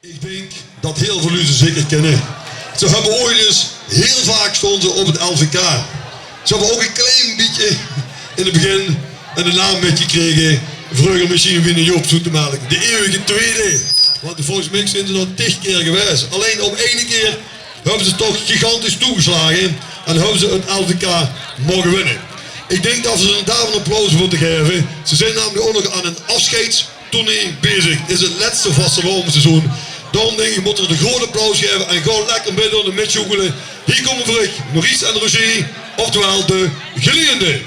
Ik denk dat heel veel u ze zeker kennen. Ze hebben ooit eens heel vaak stonden op het LVK. Ze hebben ook een klein beetje in het begin een naam metgekregen. Vroeger misschien winnen Joop Zoetemelk. De eeuwige tweede. Want volgens mij zijn ze nog 10 keer geweest. Alleen op 1 keer hebben ze toch gigantisch toegeslagen. En hebben ze het LVK mogen winnen. Ik denk dat we ze daar een applaus voor te geven. Ze zijn namelijk ook nog aan een afscheidstournee bezig. Het is het laatste vastelovenseizoen. Daarom denk ik, we moeten er een groot applaus geven en gewoon lekker mee door de midjoegelen. Hier komen we terug, Maurice en Roger, oftewel de geleerden.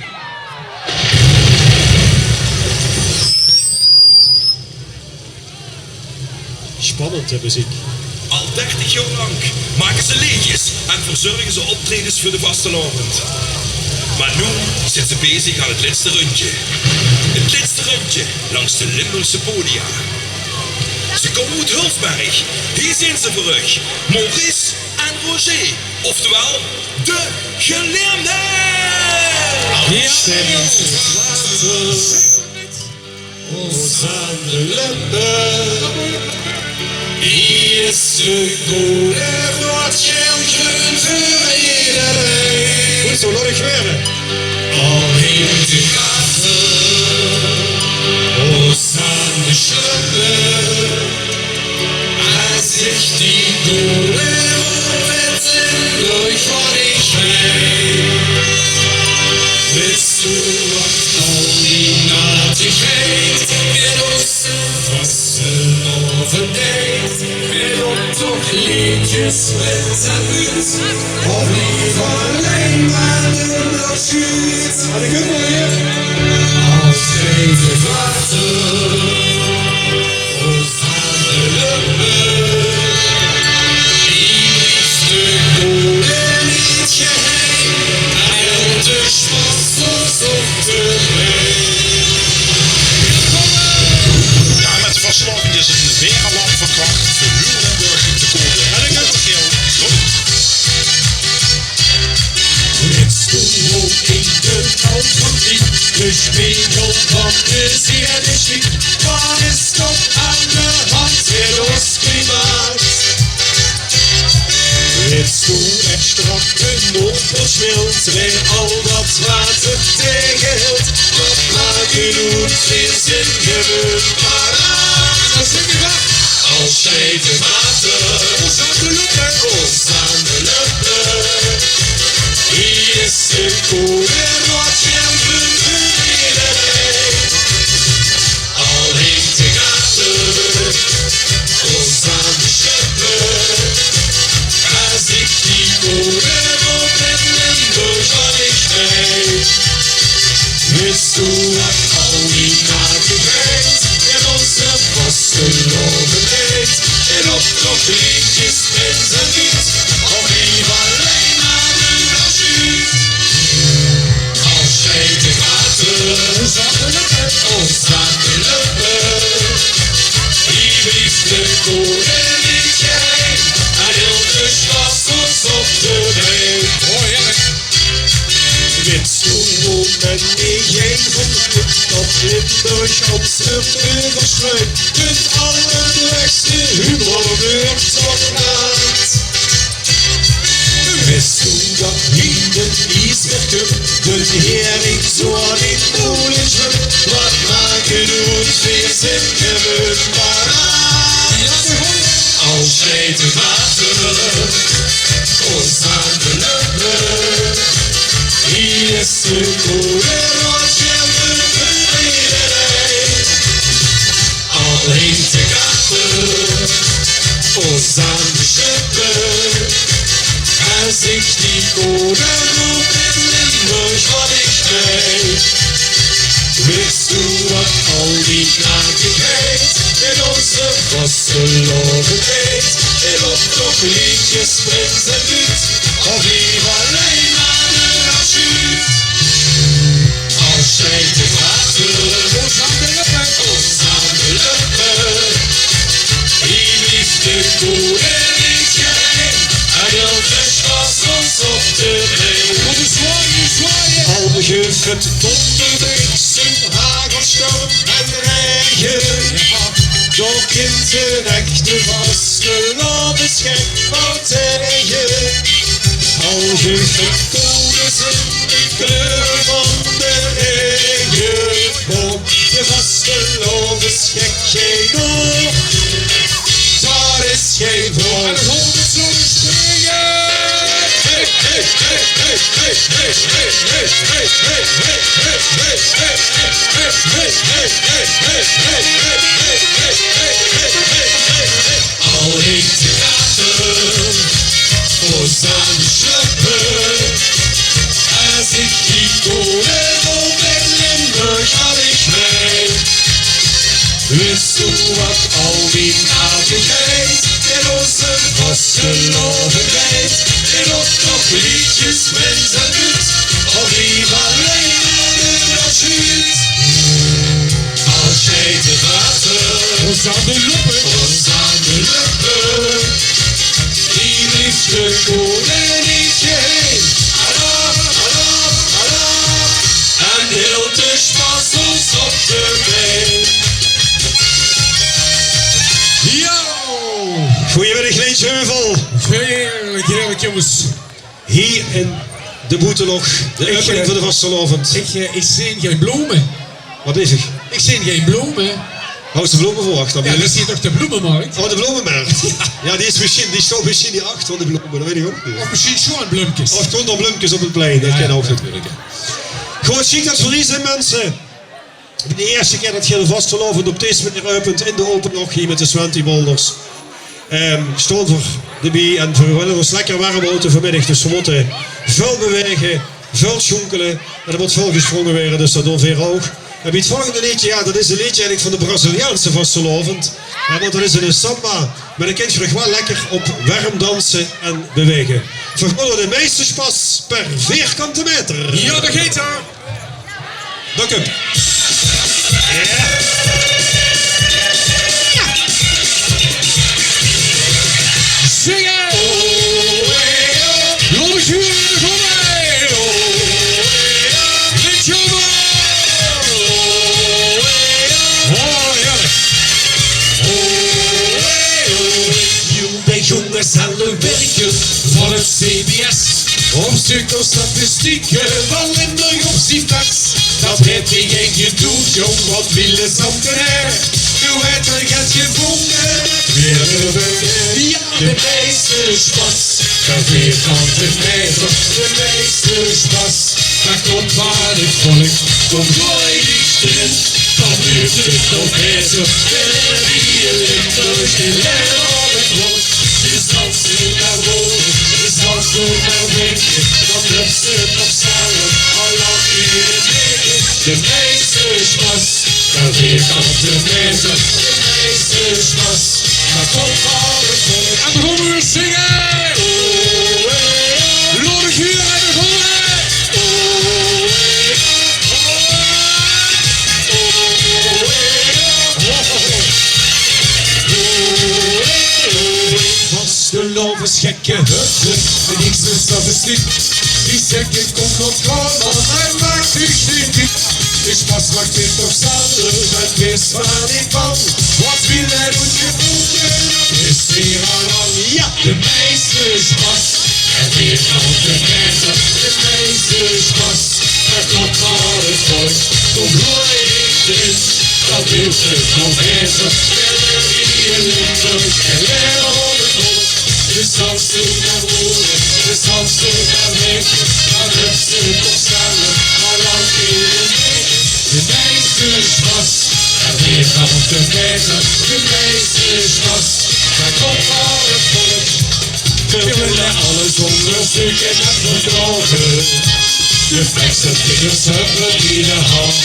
Spannend, hè, muziek. Al 30 jaar lang maken ze liedjes en verzorgen ze optredens voor de vastelavond. Maar nu zijn ze bezig aan het laatste rondje. Het laatste rondje langs de Limburgse podia. Ze komen uit Hulsberg. Hier zijn ze voor u. Maurice en Roger. Oftewel, de geleerden. Ons aan de lippen. Hier is de goede woordschilderen voor iedereen. Goed zo, laat ik werden. Al in de gaten. Ons aan de schlippen. Als ich die goede woorden durch wat ik weet. Willst du al die natigheid weer ons vasten overdeed? Weer op toch liedjes met zijn buurt. Of liever alleen maar de logiet. Had ik het voor je? Als even wachten. Ons aan de lippen. Die liefste goede liedje heen. En de spassels op de been. Ja, met de vastelavond is het een wegenland van kracht voor heel Limburg te komen. En ik heb het geel. Jetzt du in de kant van lief, gespiegeld van de zeerde schliep. Waar is toch aan de hand weer ons klimaat? Jetzt du echt strak genoeg versmilt, weer al dat water tegenhield. Wat maken doet, weer zin gewund, maar aan. Dan zing je wat? Als jij de water, ons aan de lippen, ons aan de lippen. Hier is de goede woordschilderen voor iedereen. Al in de gaten, ons aan de schippen. Als ik die goede woorden Limburg wat ik weet. Willst du al die natigheid in onze vasteloven deed? En op nog liedjes met zijn lied, of liever alleen maar de logiet. Als jij te gaten, ons aan de lippen, ons aan de lippen. Die blieft de goede liedje heen, en heel de spassels op de been. Oh ja. Willst du met niet heen van geluk, dat Limburg absurd overstrooit, kunt allerleukste humor wordt verlaat. Wist du dat hier iets meer kunt, de hering zo niet moeilijk wordt, wat maken doet weer zin gewund, maar als jij te water, ons aan de lippen. Hier is de goede woordschilderen voor iedereen. Alleen te gaten, ons aan de schippen. Als ik die goede roep in Limburg wat ik weet. Willst du wat al die natigheid in onze vasteloven deed? En op nog liedjes met zijn buurt, of liever alleen maar de logiet. Als jij te water, ons aan de lippen, ons aan de lippen. Die liefde goede liedje heen, en heel de spassels op de been. Wat een zwaaien. Al geeft donderbliksem, hagelstorm en regen. Ja, toch in zijn echte vast. schenkpartijen. Al gekozen zijn de kleuren van de regenboog. De vastelovensgek geen oog, daar is geen voor. En de honderd zullen springen. Hey, hey, hey, hey, hey, hey, hey, hey, hey, hey, hey, hey, hey, hey, hey, hey, hey, hey, hey, al heet de kater, voor zijn schluppen. Als ik die kolen op in Limburg had ik mij. Wist u wat al die nadigheid in onze vastelovendheid? En ook nog liedjes met zijn nut, of liever alleen als huut. Als jij te water, ons aan de luppen, die liefde koningetje heen. Adap, adap, adap, en heel de spassels op de been. Yo! Goedemiddag Leensheuvel. Heerlijk, heerlijk jongens. Hier in de Boetelog, de opening van de vastelovend. Ik zie geen bloemen. Wat is er? Ik zie geen bloemen. Hou ze bloemen verwacht. Ja, dat is hier toch de bloemenmarkt? Oh, de bloemenmarkt. Ja, die staat misschien niet achter de bloemen, dat weet ik ook niet. Of misschien gewoon bloempjes. Of gewoon nog bloempjes op het plein, dat ken ook natuurlijk. Gewoon chic dat verlies zijn mensen. De eerste keer dat je de vastelovend op deze manier uitpunt in de open nog hier met de Swanty-boulders. Stond voor de bie en we willen ons lekker warm houden vanmiddag. Dus we moeten veel bewegen, veel schonkelen. En er wordt veel gesprongen weer, dus dat doen we weer ook. En het volgende liedje, ja, dat is een liedje eigenlijk van de Braziliaanse vastelovend. Ja, want dat is een samba. Maar dan kun je nog wel lekker op warm dansen en bewegen. Vergonnen de meesterspas per vierkante meter. Ja, dat geeft haar. Dank u. Zingen! Logisch hier in de voorbij! Liedje maar! Oh, heerlijk! De jongens aan de werken Van het CBS op stuk of statistieken van Limburg op Zieftas. Dat heb je geen gedoe, jong, wat willen ze om te her? Nu werd er het gevonden, weer de beweging. Ja, de meesterspas, per vierkante meter. De meesterspas, daar komt waar het volk, komt mooi erin. Dan duurt het nog beter, en wie Limburg, de leren op het volk. Dus als ze naar boven, dus als ze naar beneden, dan blijft ze nog samen, al lang in het midden. De meesterspas, per vierkante meter. De meesterspas, daar komt al het volk. En dan gaan we zingen! Lodig hier en de volk! Vastelovens gekke hutten, de niks statistiek. Die zeggen komt tot gewoon, want hij maakt u niet. Dus pas maakt dit toch zelden, het is waar ik van. Wat wil hij doen gevonden, is hier al lang. Ja, de meesterspas, en vierkante meter. De meesterspas, er komt al het volk. Kom mooi in, dat duurt het nog beter. En hier in Limburg, en weer op het volk. Dus als ze naar boven, dus als ze naar beneden, dan heb ze toch samen, al lang in het midden. De meesterspas, en vierkante meter. De meesterspas, daar komt al het volk. We willen alles onderzoeken en verdrogen. De beste vingers hebben die de hand.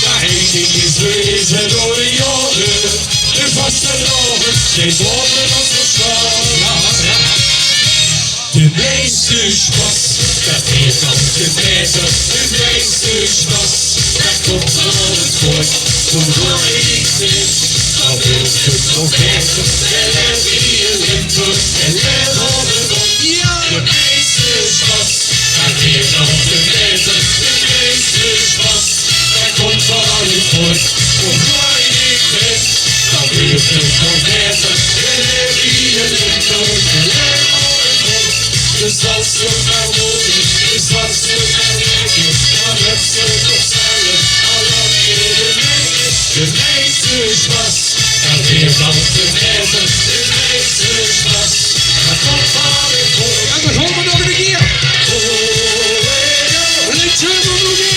De heining is bewezen door de jaren. De vastelovend, steeds boven ons verstaan. De meesterspas, dat vierkante meter. De meesterspas, daar komt al het volk. Kom mooi in, dan wil het nog beter. En er hier Limburg, en er op het volk. Ja, de meesterspas, dat vierkante meter. De meesterspas, daar komt al het volk. Kom mooi in, dan wil het nog beter. En er hier Limburg. zomaar mooi is wat zomaar leuk is. Maar het zullen toch zelf al lang eerder mee is. De meeste is was, kan weer van te eten. De meeste is was, maar komt van het hoor. En dan gaan we nog een keer. En ik zeg nog een keer.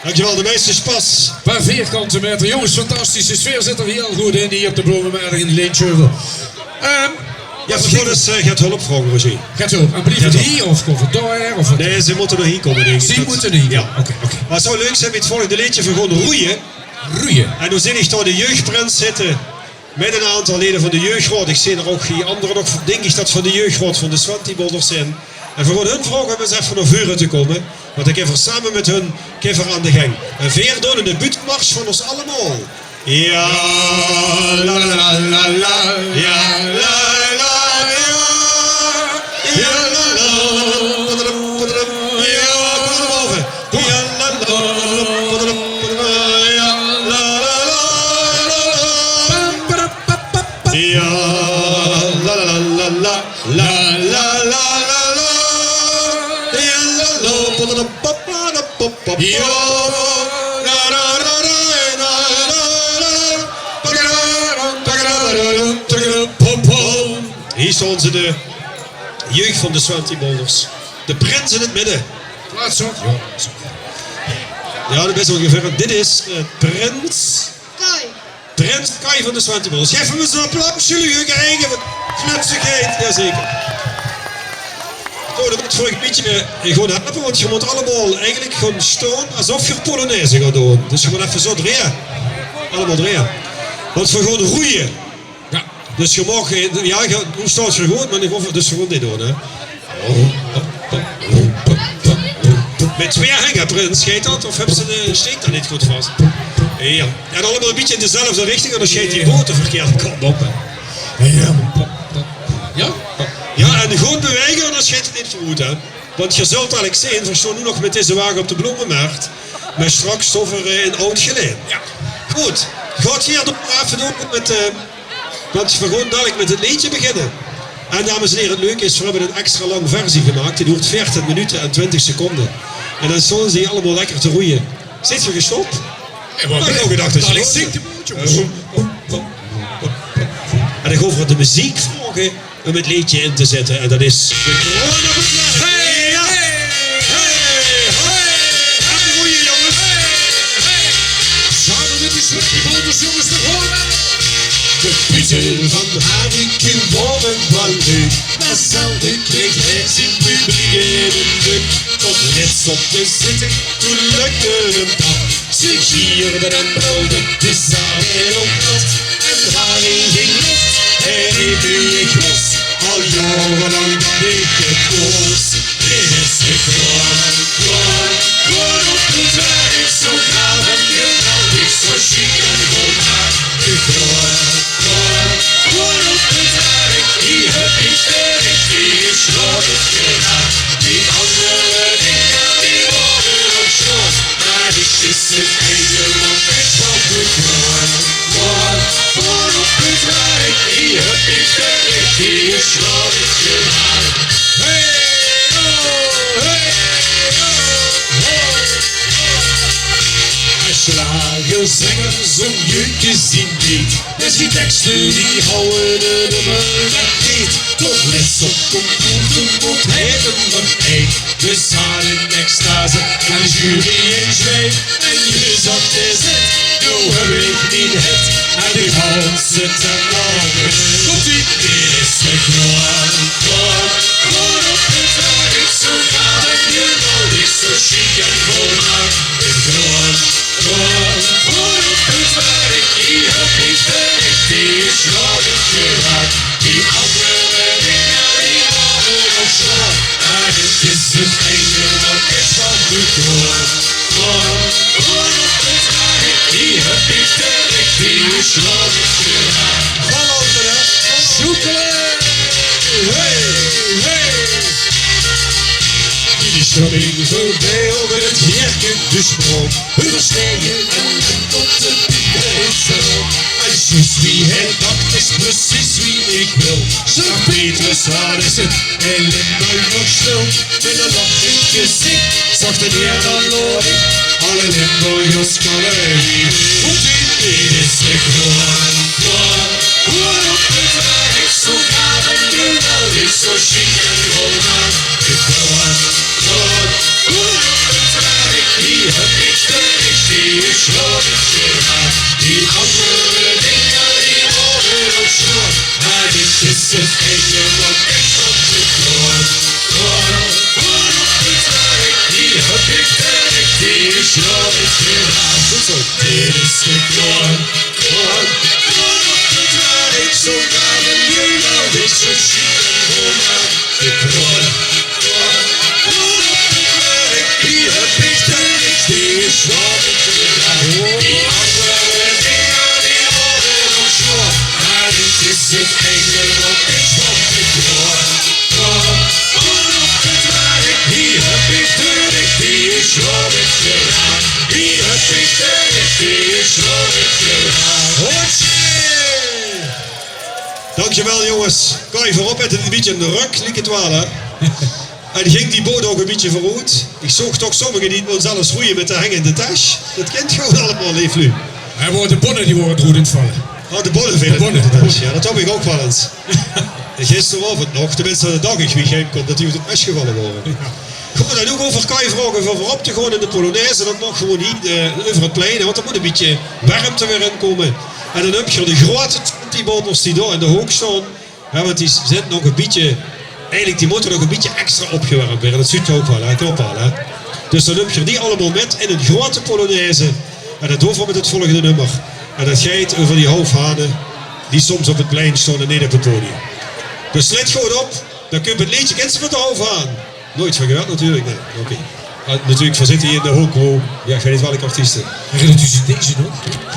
Dankjewel, de meeste is pas. Een paar vierkante meter. Jongens, fantastische sfeer zit er heel goed in hier op de Bloemenberg in de Leentjeuvel. Ja, vervolgens gaat hulp vragen, Roger. Gaat zo, en blijven hier of komen daar? Of Nee, ze moeten nog hier komen, denk ik. Ze moeten niet. Ja. Oké. Maar het zou leuk zijn met het volgende liedje voor gewoon roeien. Roeien. En dan zie ik daar de jeugdprins zitten. Met een aantal leden van de jeugdraad. Ik zie er ook hier anderen nog, denk ik dat van de jeugdraad van de Swantibolders zijn. En voor hun vragen we eens even naar vuren te komen. Want ik heb er samen met hun kiffer aan de gang. En veer door in de buurtmars van ons allemaal. Ja, la la la la la. Ja, la la ja. Ja, la la. Ja, kom er boven. Ja, la la. Ja, la la la. Ja, la la la la. La la la la la. Ja, la la. Ja, la la la la. Hier staan ze, de jeugd van de Swantibolders. De prins in het midden. Plaats op. Ja, dat is ongeveer. Dit is prins Kai van de Swantibolders. Geef hem eens een applaus, jullie krijgen knutsigheid. Jazeker. Oh, dat moet voor een beetje gewoon helpen, want je moet allemaal eigenlijk gewoon staan alsof je Polonaise gaat doen. Dus je moet even zo draaien. Allemaal draaien. Want we gaan roeien. Ja. Dus je mag, ja, hoe staat je goed, maar ik hoef dus gewoon dit doen, hè. Met twee hangen, prins, scheet dat? Of hebben ze de steek daar niet goed vast? Ja. En allemaal een beetje in dezelfde richting, en dan scheet die boot de verkeerde kant op, hè. Ja? Ja, en goed bewegen, dan scheet het niet zo goed, hè. Want je zult eigenlijk zien, we staan nu nog met deze wagen op de bloemenmarkt, maar straks stoffen in oud geleen. Ja. Goed, gaat hier nog even doen met, want we gaan dadelijk met het liedje beginnen. En dames en heren, het leuke is, we hebben een extra lange versie gemaakt, die duurt 14 minuten en 20 seconden. En dan staan ze hier allemaal lekker te roeien. Zit je gestopt? Maar ik ook gedacht dat je ik hoorde. zing de boot, jongens. En ik ga over de muziek vragen om het liedje in te zetten. En dat is... Hey, ja. Even roeien, jongens. Samen met die Swantibolders, jongens, te horen. De piezen van Hanneken worden ballen. Maar zelden kreeg hij zijn publiek in een druk. Tot net op de zitting, toen lukte hem dat. Ze gierden en brulden, de zaal heel opnat. En Haring ging los, hij riep u ik was. Al jarenlang dat ik het koos. Dit is de kroon op het werk. Zo gaaf en geweldig, zo chic en volmaak. De kroon op het werk. Die heb ik de richtige slot geraakt. Die andere dingen, die worden ook schoon. Maar dit is het einde, want ik van de kroon op het werk. Die heb ik de richtige slot geraakt. Hey, oh, hey, oh, oh. Slager, zingen, zo'n jeukje zien niet. Dus die teksten die houden de nummer niet. Toch les op computer moet hij hem nog één. We staan in extase en jury in zweep. En je zat is het, nu heb ik niet het. En die ganse ten morgen. Komt-ie! Dit is de kroon op het werk. Zo gaat het hier wel, is zo chic en volmaak. De kroon op het werk. Die heb ik de richtige slot geraakt. Die andere dingen, die worden nog slaap. Maar dit is het einde, wat is van de kroon op het werk. Die heb ik de richtige slot geraakt. Val over, hè? Zoekelen! Hey, hey! Die Schabing voorbij over het herken de sprong. Overstijgen en op de pieter. En zus wie hij dacht is precies wie ik wil. Sint-Petrus, waar is het? En Limburg nog stil. Met een lach in het gezicht, zag de neer dan nooit. Alle Limburgers kallen hier. Want dit is de gewoon. Hoor op het werk, zo gaat het nu wel. Is zo chic en gewoon. Ik wil aan. Hoor op het werk, hier heb ik de richtige schrootje aan. Die andere dingen die worden ook schoon. Maar dit is het enige wat ik van te doen. Hoor op het werk, hier heb ik de richtige schrootje aan. Dit is de kroon. Hoor op het werk, zo gaan we nu wel. Dit is zo chic en gewoon. De kroon. Hoor op het werk, hier heb ik de richtige schrootje aan. Die andere dingen die worden ook schoon. Maar dit is het enige wat ik van te doen. Hoor op het werk, hier heb ik de richtige schrootje aan. Hier heb ik de richtige schrootje aan. Dankjewel jongens. Kan je voorop met een beetje in de ruk, liek het wel hè. En ging die boot ook een beetje vooruit. Ik zag toch sommigen die het zelfs roeien met de hangende tas. Dat kent gewoon allemaal, leef nu. En de bonnen die worden goed in het vallen. Oh, de bonnen veel. De bonnen. Ja, dat heb ik ook wel eens. En gisteravond nog, tenminste de dag ik wie geen kon, dat die op het mes gevallen worden. Gewoon dan ook over kan je vragen voor voorop te gaan in de Polonaise. Dat mag gewoon niet over het plein, want er moet een beetje warmte weer in komen. En dan heb je de grote 20-boters die daar in de hoek staan. Ja, want die zijn nog een beetje, eigenlijk die moeten nog een beetje extra opgewarmd worden. Dat ziet je ook wel, hè? Klopt wel. Hè? Dus dan heb je die allemaal met in een grote Polonaise. En dat hoeft met het volgende nummer. En dat gaat over die hoofdhanen die soms op het plein staan en niet op het podium. Dus let gewoon op, dan kun je het liedje kent ze van de hoofdhaan. Nooit van gehoord natuurlijk, nee. Oké. Natuurlijk, we zitten hier in de hoekroom. Ja, ik weet niet welke artiesten. Herinnert u zich deze nog?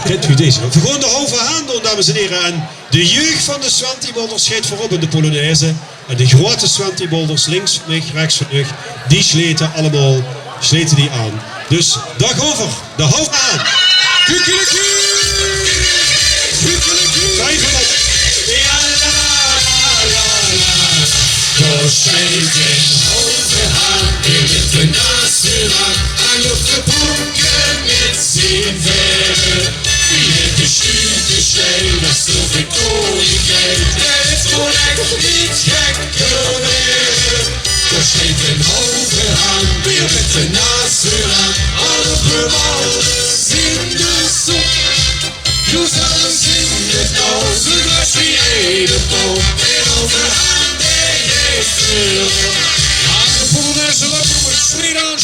Kent u deze nog? We gaan de hoofdhaan doen, dames en heren. En de jeugd van de Swantibolders schijnt voorop in de Polonaise. En de grote Swantibolders, links van mij, rechts van mij, die sleten allemaal die aan. Dus dag over, de hoofdhaan. Kukkeleku! Kukkeleku! Vijf van dat. Ja, la, la, la. Door schijnt een hoofdhaan in de nationaal. En op de pronken met zijn verre. Wie het de stuurde stijl, dat zo veel koninkrijk. Het kon echt niet gek geworden. Door schijnt een hoofdhaan weer met de nationaal. Alle bewoners in de zon. Du sollst in het nou, zo gleich wie eine boom. En overhaan der jeugd. Aan de Polonaise lopen we schreed aan.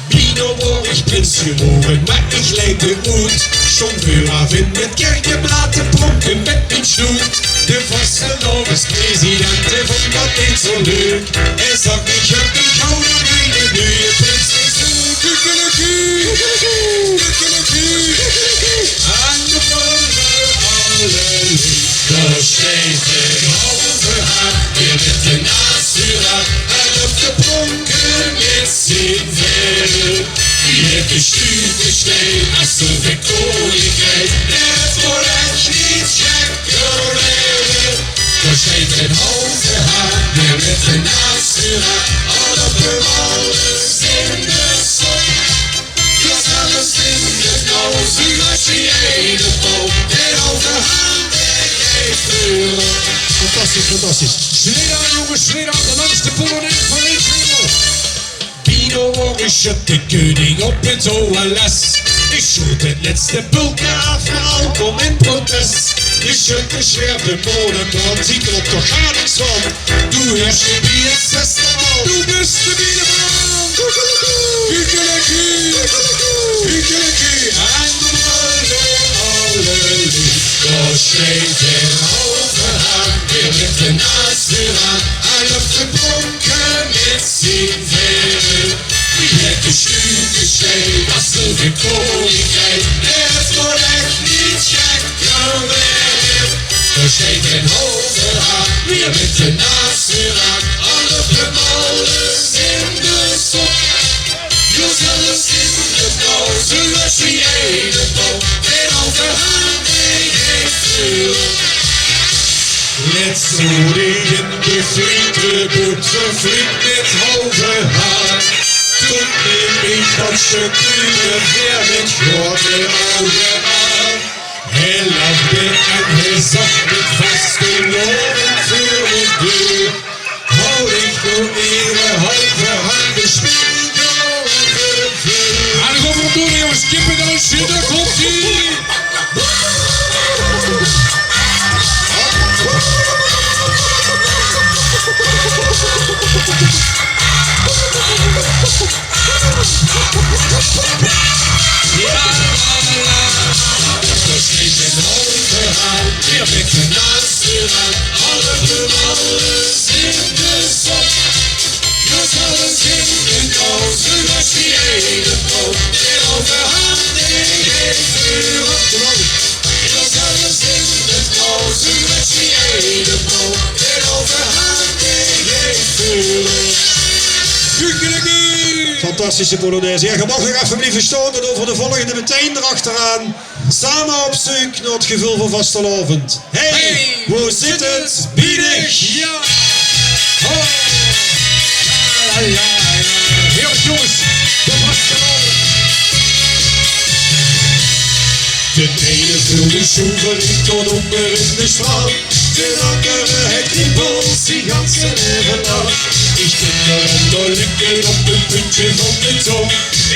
Bino word ich Prinz geboren, maar ich leide uit. Schon vooravond met kerkenbladen pronken met mijn snoet. De vastelovens-president vond dat niet zo leuk. Hij zag ik heb een gouden mijne nieuwe prinses. Kukkeleku, kukkeleku, aan de bollen alle lief. Daar schijnt een overhaan, weer met de nationaal. En op de pronken met zijn verre. Wie heeft de stuurde stijl, als de victoriekrijg. Het wordt echt niet gek geworden. Daar schijnt een overhaan, weer met de nationaal. Alle bewoners in de zon. Dat alles in het nou, zo gleich wie eine boom. En overhaan, der geeft vuur. Fantastisch, fantastisch. Schreed aan jongens, schreed aan, de langste Polonaise van Linkswinkel. Pino Morris de koning op het OLS. Ik schoot het laatste bulke af voor alcohol en protest. Je schurken schwer de modekrant, ziet er toch gar niks van. Du herrscht wie het zesde man, du bist de biederman. Kukkeleku, kukkeleku, aan de bollen alle lief. Daar schreef een overhaan, weer met de nationaal. Hij op de pronken met zijn verre. Wie heeft de stuurde stijl, als de victoriekrijg. Het wordt echt niet gek geworden. Daar schijnt een overhaan, weer met de nationaal. Alle bewoners in de vriendenboot, gevliegd met hoge haar. Toen neem ik dat stukje weer met grote ogen aan. Hij lachte en hij zag met vaste loren voor de deur. Hou ik door ihre halve handen spiegel over het vuur. En dan gaan we doen, jongens, kippen dan zitten, komt-ie! Weer met de naasten aan, alle alles in de zon. Je zal eens in de koos, zoals die ene boom. En overhandig heeft vuur op de mond. Je zal eens in de koos, zoals die ene boom. En overhandig heeft vuur op. Fantastische Polonaise. Ja, je mag nog even blijven staan en over de volgende meteen erachteraan. Samen op zoek naar het gevoel van vastelavond. Hey, hoe zit het? Biedig! Ja! Oh! Ja, ja, ja. Heerlijk jongens, de vastelavond. De ene vulde schoenen tot onder in de schaal. De andere het kriebels die ganse leven lang. Ik ben er aan de lukken op het puntje van de tong.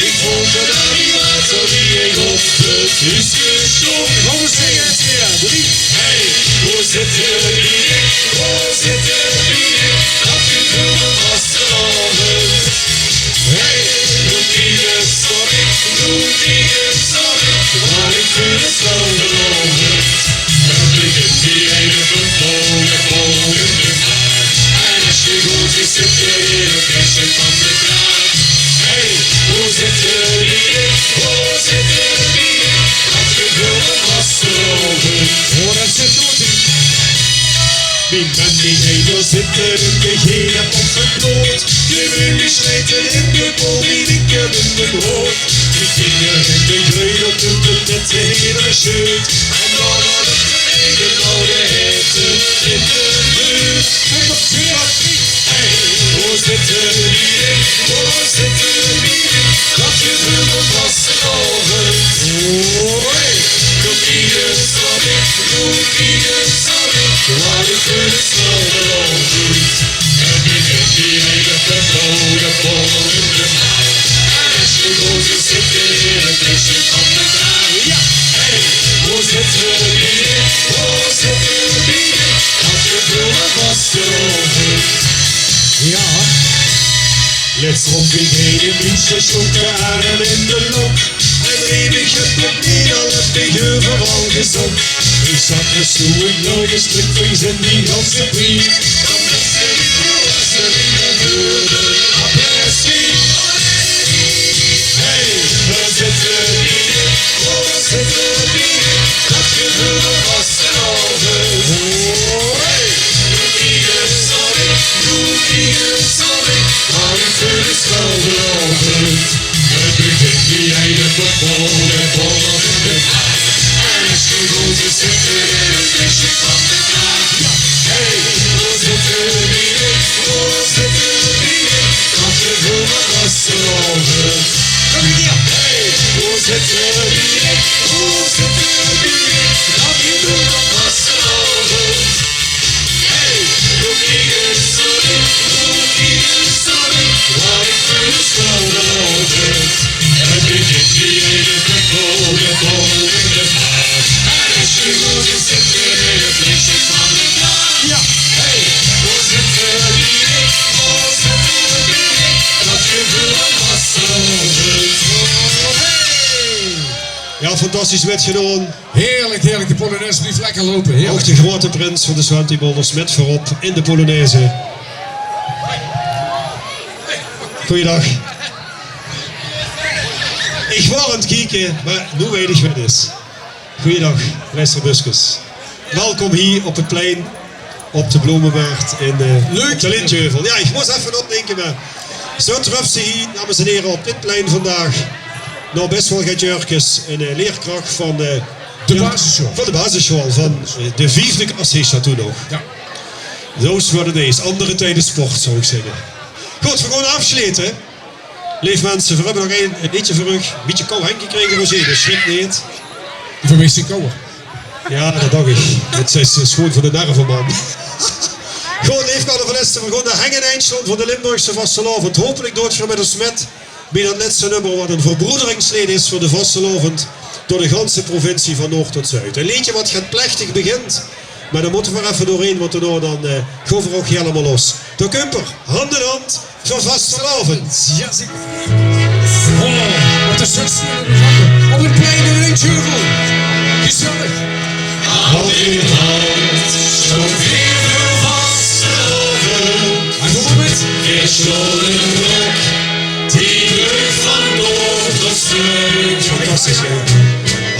Ik voelde daar niet later wie ik op het is gestond. Kom eens zingen het weer, 3. Hey, hoe zit er hier? Hoe zit er hier? Dat gevoel van vastelavond. Hey, doe die het sorry, doe die het sorry. Maar ik vind het zo belovend. Het begint die ene verbogen volgende maand. En als je goed is, zit je hier een flesje van de draad. Hey, hoe zit er hier? Hoe zit er hier? Dat gevoel van vastelovend. Oh, dat zit goed in. Mijn man die heen zit er in de gele op verkloot. De muur gesleten in de boom, die linker in de brood. De vinger en de greun op de punt met de hele scheut. En dan had het beneden oude hitte in de buurt. En op 2 of 3. Hey, hoe zit er hier? Hoe zit er hier? Dat gevoel van vastelovend. Oh, hey, doe ieder sorry, doe ieder sorry. Maar ik vind het zo belovend. Het begint die hele verboden volgende maand. En als je goed is, zit je hier een flesje van de draad. Ja, hey, hoe zit er hier? Hoe zit er hier? Dat gevoel van vastelovend. Ja. Let's rock ik heen in München, schonken haren in de lok. En eeuwig het nog niet al heb ik overal gezongen. Ik zat er zo in nooit strippings in die ganse brief. Dan wist ik niet hoe ze in de woorden apres-ski. Hey, waar zit er hier? Waar zit er hier? Dat gevoel van vastelovend. Oh, hey, doe ieder sorry, doe ieder sorry. Maar ik vind het zo belovend. Het begint die ene verboden volgende maand. En als je goed is, zit er in een flesje van de draad. Ja, hey, hoe zit er hier? Hoe zit er hier? Dat gevoel van vastelovend. Kom hier! Hey, hoe zit er hier? Hoe zit er hier? Dat gevoel van vastelovend. Hey, doe ieder sorry, doe ieder sorry. Maar ik vind het zo belovend. Het begint die ene verboden volgende maand. En als je goed is, zit er in een flesje van de draad. Ja, hey, hoe zit er hier? Hoe zit er hier? Dat gevoel van vastelovend. Oh, hey! Ja, fantastisch werd gedaan. Heerlijk, heerlijk. De Polonaise blijft lekker lopen. Ook Heerlijk. de grote prins van de Zwantibolders met voorop in de Polonaise. Goeiedag. Ik was aan het kijken, maar nu weet ik wat het is. Goeiedag, luisterbusjes. Welkom hier op het plein, op de Bloemenwaard in Leuk. de Lintjeuvel. Ja, ik moest even opdenken, maar zo treft ze hier, dames en heren, op dit plein vandaag. Nou, best wel gaat Jurkes, een leerkracht van De basisschool. Van de basisschool, van de 4e klas is dat toen nog. Ja. Zo is wat het is. Andere tijden sport, zou ik zeggen. Goed, we gaan afsluiten. Lieve mensen, we hebben nog een liedje voor u. Een beetje kou Henk gekregen, Roger, dus schrik niet. Voor mij is het kouder. Ja, dat dacht ik. Het is gewoon voor de nerven, man. Gewoon leefkade van Lesten. We gaan de Hengen Eindstand van de Limburgse vastelovend. Hopelijk doodgaan met een smet. Bij dat laatste nummer wat een verbroederingslid is voor de vastelovend. Door de ganse provincie van Noord tot Zuid. Een liedje wat gaat plechtig begint. Maar dan moeten we er even doorheen, want dan gaan we ook helemaal los. De Kumper, hand in hand, voor vastelovend. Ja, zeker. Oh, op de zuster op het plein in een jubel. Gezellig. Hand in hand, zo veel vastelovend. En nog een moment. Gestolen die brug van Noord tot Zuid. Fantastisch, hè?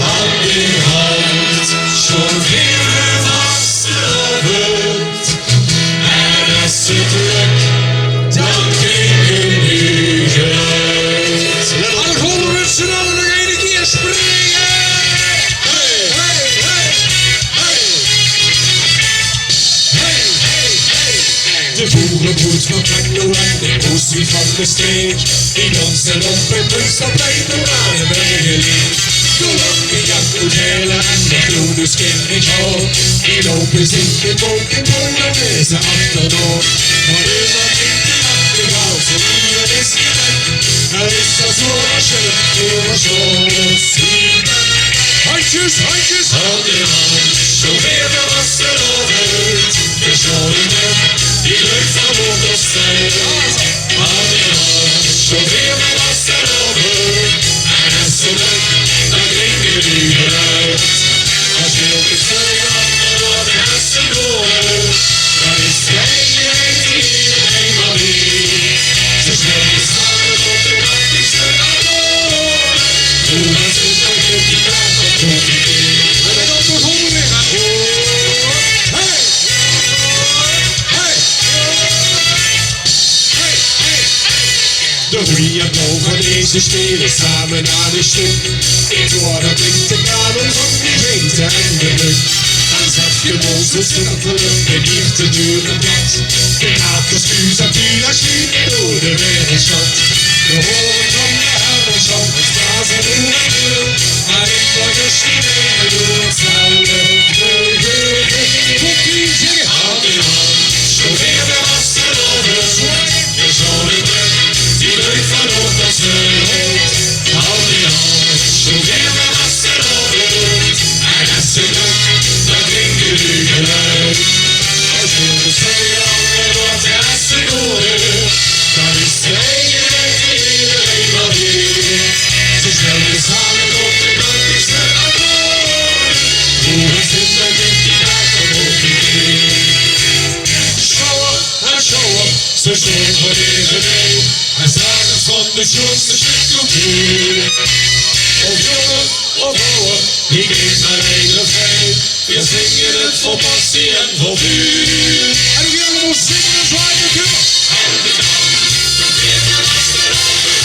Hand in hand, zo'n veel vastelovend. En als het lukt, dan klinken nu geluid. Alle golven mensen dan nog een keer springen. Hey, hey, hey, hey. Hey, hey, hey. De boerenbroed van Kanglo en de oestie van de streek. Die dansen op het Munsterplein door aan de bergen. Zolang de jacht moet heilen en de groene skin ik hou. Die lopen zingen boom in boom en deze achterdoor. Maar iemand in de achtergaal, zo hier is gewend. Er is dat zo als je het voor zo'n ziet. Handjes, handjes. Hand in hand, zo weer de vastelovend. Gestolen die lucht van Noord tot Zuid. Hand in hand, zo weer de vastelovend. En als het lukt, dan klinken nu geluid. Als je op het veld door de hessen horen, dan is het iedereen maar weer. Ze spelen samen op de praktische akkoorden. Hoe was het nog op die dag van profiteer? En dan op de golven weer gaan. Hey. Hey. Hey, hey. De goeie en blauw van deze spelen samen aan een stuk. Dit worden klinkt de kamer van die gemeente en de lucht. Dan zet je ons het stiltelen en hier te duren plat. De katerstuurs en vuur schieten door de wereldstad. De horen van de herderschap, het blazen hoe en wil. En ik word gestiegen door hetzelfde geur. Komt u zingen. Hand in hand, zo weer de vastelovend. Gestolen die lucht van Noord tot Zuid. Hand in hand, zo weer de vastelovend. En als het lukt, dan klinken nu geluid. Als je de zeeanden wordt de hessen horen, dan is iedereen wel weer. Ze spelen samen op de praktische akkoorden. Hoe is het met die dag van profiteer? Show up en show up, ze zorgen voor iedereen. En slagers van de grootste stuk cultuur. Of jongen of ouwe, die geeft maar één refrein. We zingen het vol passie en vol vuur. En hoe jullie allemaal zingen en zwaaien kunnen. Hand in hand, dat weer de vastelovend.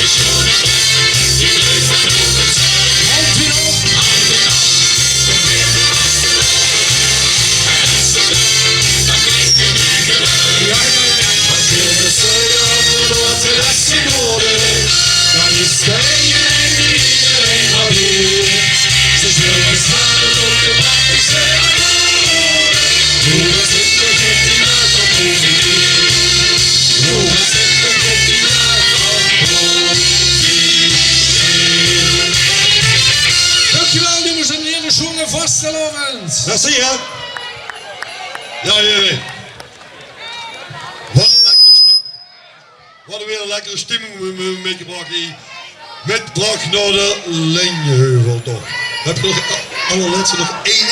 Gestolen die lucht van Noord tot Zuid. Hand in hand. Hand in hand, dat weer de vastelovend. En als het lukt, dan klinken nu geluid. Ja, ja, ja. Als je de zeeanden wordt de hessen horen, dan is iedereen maar weer. Ze spelen samen op de praktische akkoorden. Hoe was het nog op die dag van profiteer? Hoe was het nog op die dag van profiteer? Dankjewel jongens en heren, zongen vastelovend. Dat zie je. Ja, heren. Wat een lekkere stemming. Wat weer een lekkere stemming meegebracht hier. Met Bracht naar de Lenjeheuvel toch. Heb je nog allerlaatste nog één?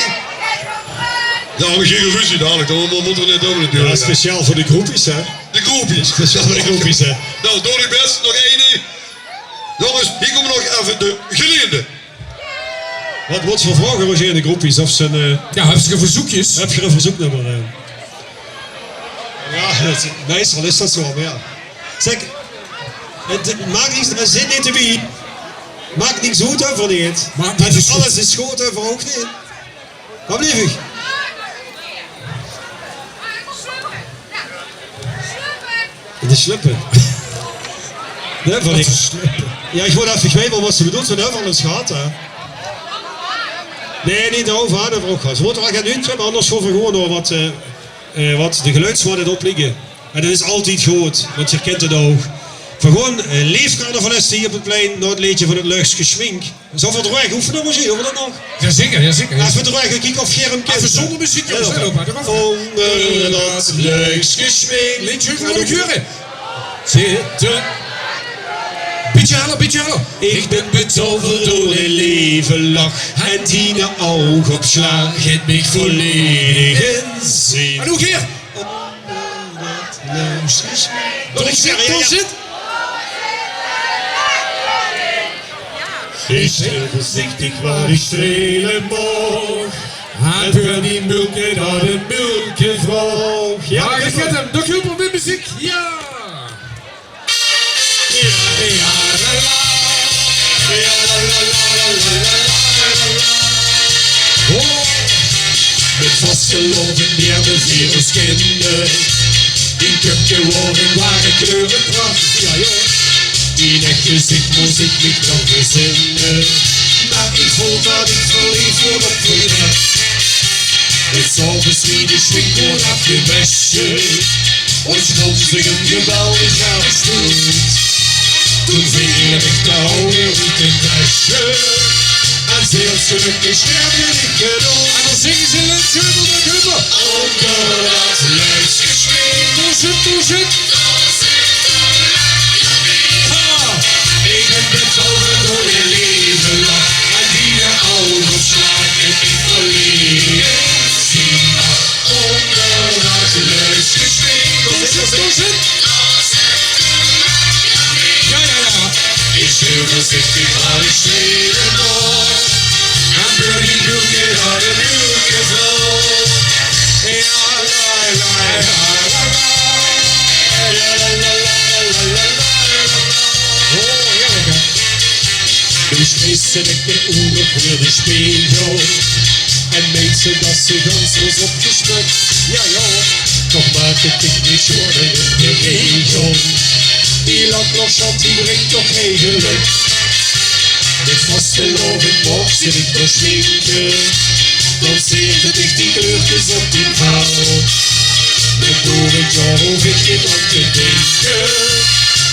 Ja, we gaan geen ruzie dadelijk, dan moeten we net over Ja, natuurlijk. speciaal voor de groepjes, hè. De groepjes. Speciaal voor de groepjes, hè. Nou, doe ik best. Nog één. Jongens, hier komen nog even de geleerden. Wat wordt voor vragen, Roger, in de groepjes? Of zijn, Ja, heb je verzoekjes? heb je een verzoeknummer? Ja, meestal is dat zo, maar ja. Zeg, het maakt niets, er zit niet te wie. Maakt niks goed over niet. Maakt niks En goed. alles is goed over ook niet. Wat blijf ik? De sluppen. Nee, van ik. Ja, ik word even weten wat ze bedoelt. Van van het schat, hè. Nee, niet daarover aan, hebben we ook gehad. Ze moeten wel gaan uitzwemmen, anders gaan we gewoon door wat de geluidswaarden erop liggen. En dat is altijd goed, want je kent het ook. Van gewoon leefcarnavalisten hier op het plein, naar het liedje van het Luchtse Schmink. Zo van de weg, oefenen we zien, hoe we dat nog? Jazeker, jazeker. Even de weg, kijk of Germ kent. Even zonder muziek, jongens. Let op, maar Onder dat Luchtse Schmink. Lintje, gewoon keuren. Zitten. Beetje halen, beetje halen. Ik ben betoverd door de leven lach en Tine oogopslag het mij volledig in zin. En hoe keer? Wat ik zeg, ja, ja. Zit. Ik stil voorzichtig waar ik strelen mag. En voor die mulken naar de mulken vroeg. Ja, je gaat hem. Nog heel veel met muziek. Ja. Met vastgelopen neer de viruskinderen. Die geworden waren kleurenpracht. Ja joh. In echt gezicht moest ik niet nog verzinnen. Maar ik voel dat ik verliefd word op verdacht. Het zal verschieden schwinkel af je mesje. Und schmutzigem geweldig afgestoeld. Toen vingen ik de houden uit de tasje. En zeer gelukkig sterfde ik gedood. En dan zingen ze het hubbel, dat hubbel. Onder dat luidsgeschreeuw. Toezit. Ik ben betoverd door je leven lach. En die je oogopslag en ik verleden zien. Onder dat luidsgeschreeuw. Toezit. Ja, ja, ja. Ik schreeuw voorzichtig waar ik strelen nog. En door die mulken naar de mulken vroeg. Ja, la, la, la, la, la. Ja, la, la, la, la, la, la. Oh, heerlijk, hè. Dus meeste ik de oren voor de spiegel. En meet ze dat ze gans was opgesmukt. Ja joh, toch maakt het ik niet worden in de regel. Die landlofschap die brengt toch geen geluk. Met vastgelopen mocht zit ik door schminken. Dan zeer het ik die kleurtjes op die vrouw. Met door het jaar hoef ik geen aan te denken.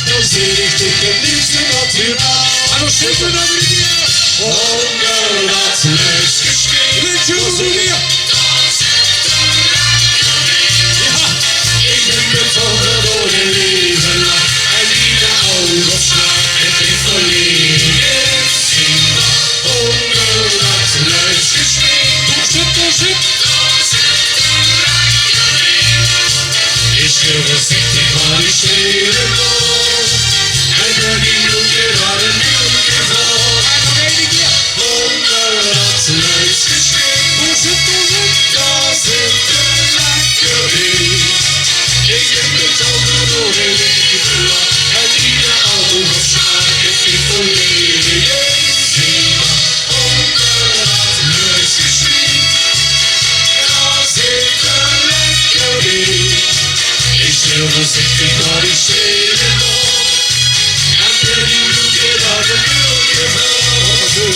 Dan zit ik het liefste naturaal. En dan zitten we naar beneden. Onder dat luidsgeschreeuw. Lintje, hoe doe je? Ja, ik ben betoverd door de leven lach. En die de oogopslag het ik volledig zien. Onder dat luidsgeschreeuw. Toezit. Ik schreeuw voorzichtig waar ik strelen nog. En door die mulken naar de mulken vroeg. En nog één keer. Onder dat luidsgeschreeuw. Toezit. Daar zit een lekker in. Ik ben betoverd door de leven lach. En die de oogopslag het ik volledig zien. Onder dat luidsgeschreeuw. Daar zit een lekker in. Ik schreeuw voorzichtig waar ik strelen nog. En door die mulken naar de mulken vroeg.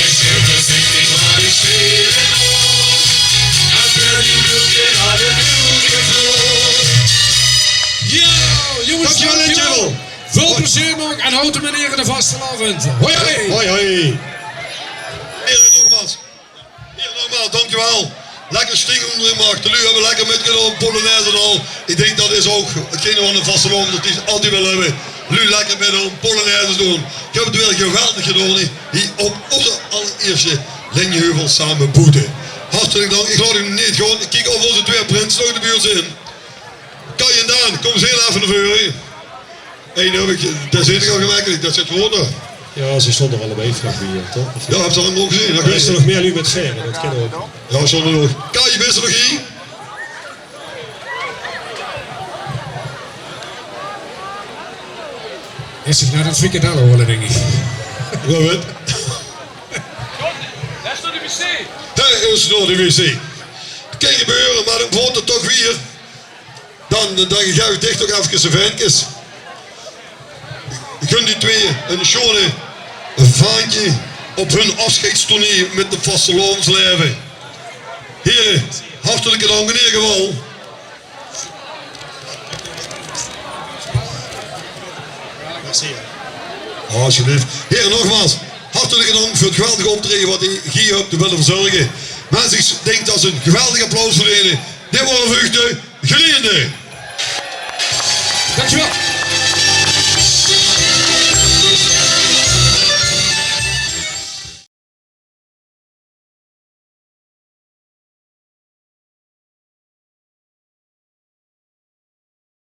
Ik schreeuw voorzichtig waar ik strelen nog. En door die mulken naar de mulken vroeg. Ja, jongens. Dankjewel, Lintje. Veel plezier nog en houd de meneer in de vastelavond. Hoi, hoi. Hoi hoi. Heren, nogmaals, dankjewel. Lekker stiekem gemaakt. De lu hebben lekker metgenomen, Polonaise en al. Ik denk dat is ook hetgene van de vasteland dat die altijd willen hebben. Lu lekker met een Polonaise doen. Ik heb het weer geweldig gedaan hier op onze allereerste Linjeheuvel samen boeten. Hartelijk dank. Ik laat u niet gewoon. Ik kijk of onze twee prinsen nog in de buurt zijn. Kai en Daan, kom eens heel even naar voren. Eén heb ik, dat zit ik al gemakkelijk, dat zit gewoon daar. Ja, ze stonden er allebei vlak bij hier, toch? Ja, heb je dat allemaal gezien? Dat Er is er nog meer nu met verre, dat kennen we ook. Ja, zonder nog. Kai, je bent er nog hier? Is zich naar het frikandellen horen, denk ik. Ja, weet. Dat is door de wc. Hij is door de wc. Kijk gebeuren, maar dan wordt het toch weer. Dan dan ga ik dicht nog even de ventjes. Ik gun die twee een schone vaantje op hun afscheidstournee met de vastelovensleven. Heren, hartelijke dank in ieder geval. Alsjeblieft. Heren, nogmaals, hartelijke dank voor het geweldige optreden wat je hier hebt te willen verzorgen. Mensen, ik denk dat ze een geweldig applaus verlenen. Dit waren de geleerden. Dankjewel.